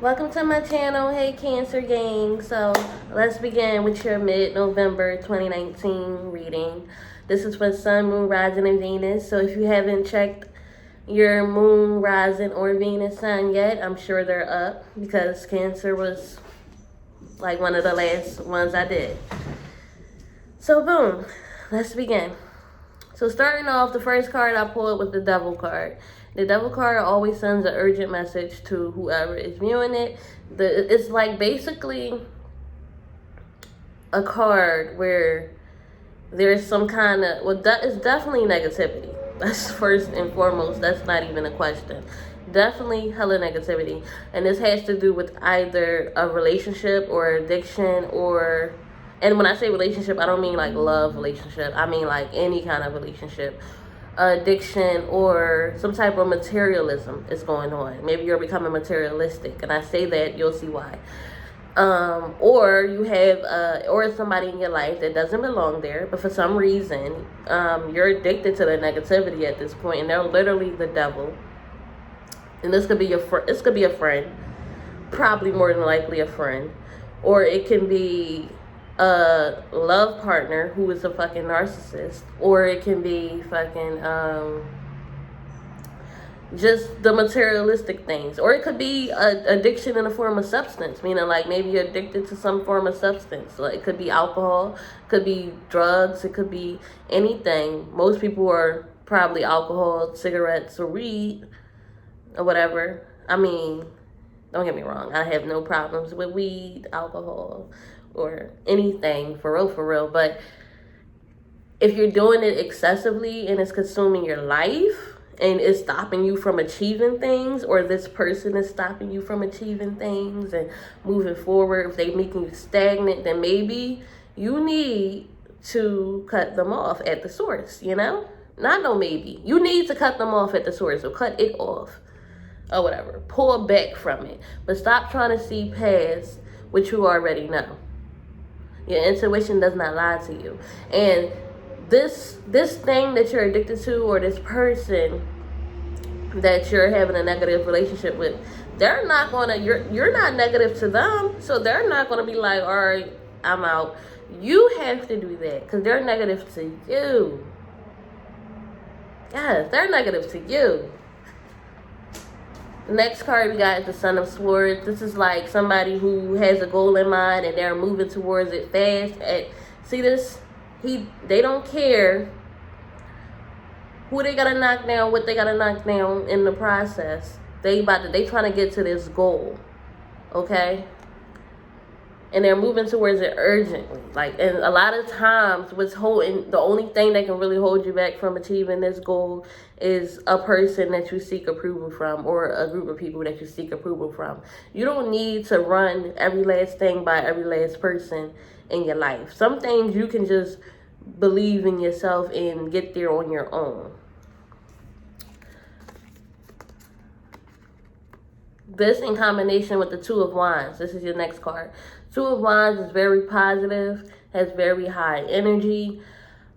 Welcome to my channel. Hey Cancer gang. So let's begin with your mid-November 2019 reading. This is for Sun, Moon, Rising, and Venus. So if you haven't checked your Moon, Rising, or Venus sign yet, I'm sure they're up because Cancer was like one of the last ones I did. So boom, let's begin. So starting off, the first card I pulled was the Devil card. The Devil card always sends an urgent message to whoever is viewing it. It's like basically a card where there's some kind of, it's definitely negativity. That's first and foremost. That's not even a question. Definitely hella negativity. And this has to do with either a relationship or addiction or... And when I say relationship, I don't mean like love relationship. I mean like any kind of relationship. Addiction or some type of materialism is going on. Maybe you're becoming materialistic. And I say that, you'll see why. Or you have, or somebody in your life that doesn't belong there. But for some reason, you're addicted to the negativity at this point. And they're literally the devil. And this could be this could be a friend. Probably more than likely a friend. Or it can be a love partner who is a fucking narcissist, or it can be fucking just the materialistic things, or it could be addiction in the form of substance, meaning like maybe you're addicted to some form of substance. Like it could be alcohol, could be drugs, it could be anything. Most people are probably alcohol, cigarettes, or weed, or whatever. I mean, don't get me wrong, I have no problems with weed, alcohol, or anything for real, but if you're doing it excessively and it's consuming your life and it's stopping you from achieving things, or this person is stopping you from achieving things and moving forward, if they're making you stagnant, then maybe you need to cut them off at the source, you know? Not no maybe. You need to cut them off at the source, or cut it off, or whatever. Pull back from it. But stop trying to see past what you already know. Your intuition does not lie to you. And this thing that you're addicted to, or this person that you're having a negative relationship with, they're not gonna, you're not negative to them, so they're not gonna be like, all right, I'm out. You have to do that because they're negative to you. Yes, they're negative to you. The next card we got is the Son of Swords. This is like somebody who has a goal in mind and they're moving towards it fast. See this? They don't care who they gotta knock down, what they gotta knock down in the process. They trying to get to this goal, okay? And they're moving towards it urgently. And a lot of times the only thing that can really hold you back from achieving this goal is a person that you seek approval from, or a group of people that you seek approval from. You don't need to run every last thing by every last person in your life. Some things you can just believe in yourself and get there on your own. This in combination with the Two of Wands. This is your next card. Two of Wands is very positive, has very high energy.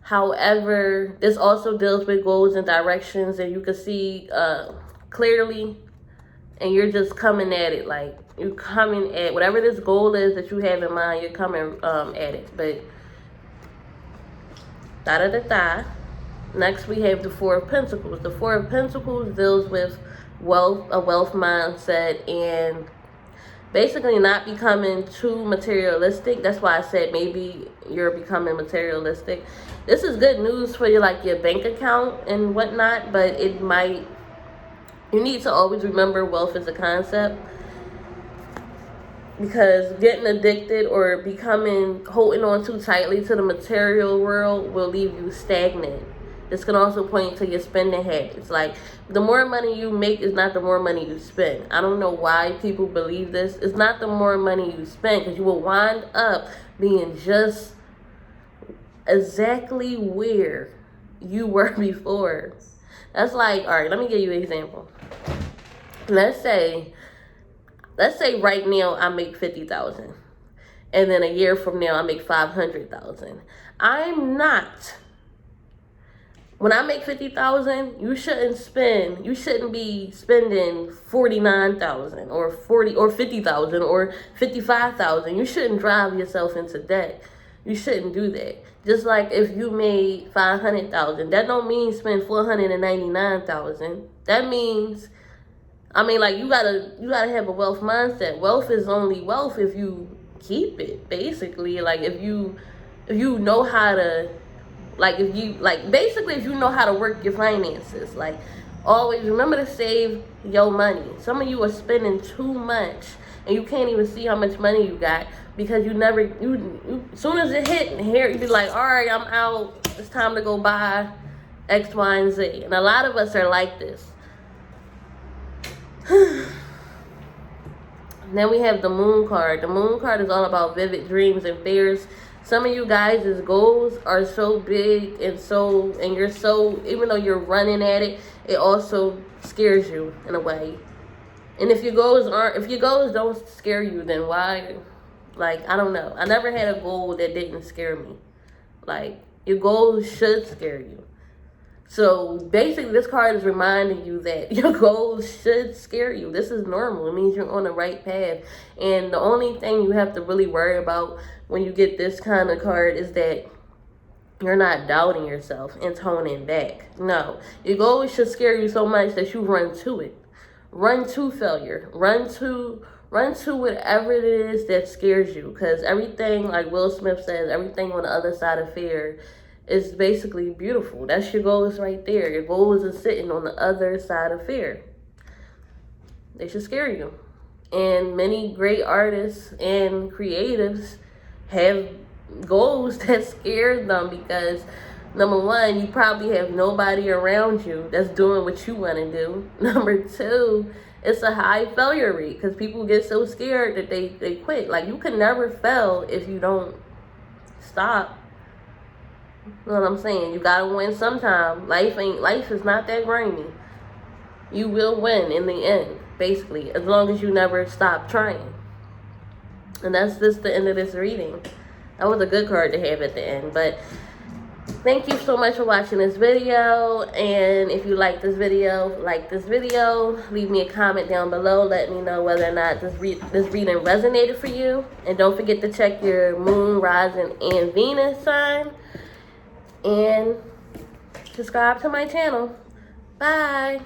However, this also deals with goals and directions, and you can see clearly, and you're just coming at it. Like, you're coming at whatever this goal is that you have in mind, you're coming at it. But, da-da-da-da. Next, we have the Four of Pentacles. The Four of Pentacles deals with wealth, a wealth mindset, and basically not becoming too materialistic. That's why I said maybe you're becoming materialistic. This is good news for your bank account and whatnot, but you need to always remember wealth is a concept, because getting addicted or holding on too tightly to the material world will leave you stagnant. This can also point to your spending habits. Like, the more money you make is not the more money you spend. I don't know why people believe this. It's not the more money you spend, because you will wind up being just exactly where you were before. That's like, all right, let me give you an example. Let's say right now I make $50,000, and then a year from now I make $500,000. I'm not when I make 50,000, you shouldn't be spending 49,000 or 40 or 50,000 or 55,000. You shouldn't drive yourself into debt. You shouldn't do that. Just like if you made 500,000, that don't mean spend 499,000. That means, like you gotta have a wealth mindset. Wealth is only wealth if you keep it, basically. Like if you know how to, basically if you know how to work your finances. Like, always remember to save your money. Some of you are spending too much and you can't even see how much money you got because you as soon as it hit here, you be like, all right, I'm out, it's time to go buy X, Y, and Z. And a lot of us are like this. Then we have the moon card. The moon card is all about vivid dreams and fears. Some of you guys' goals are so big and you're so, even though you're running at it, it also scares you in a way. And if your goals don't scare you, then why? Like, I don't know. I never had a goal that didn't scare me. Like, your goals should scare you. So basically, this card is reminding you that your goals should scare you. This is normal. It means you're on the right path. And the only thing you have to really worry about when you get this kind of card is that you're not doubting yourself and toning back. No, your goals should scare you so much that you run to it. Run to failure. Run to whatever it is that scares you. Because everything, like Will Smith says, everything on the other side of fear is basically beautiful. That's your goals right there. Your goals are sitting on the other side of fear. They should scare you. And many great artists and creatives have goals that scare them because, number one, you probably have nobody around you that's doing what you want to do. Number two, it's a high failure rate because people get so scared that they quit. Like, you can never fail if you don't stop. You know what I'm saying? You gotta win sometime. Life is not that grimy. You will win in the end, basically, as long as you never stop trying. And that's just the end of this reading. That was a good card to have at the end. But thank you so much for watching this video. And if you like this video, leave me a comment down below. Let me know whether or not this reading resonated for you. And don't forget to check your moon, rising, and Venus sign. And subscribe to my channel. Bye.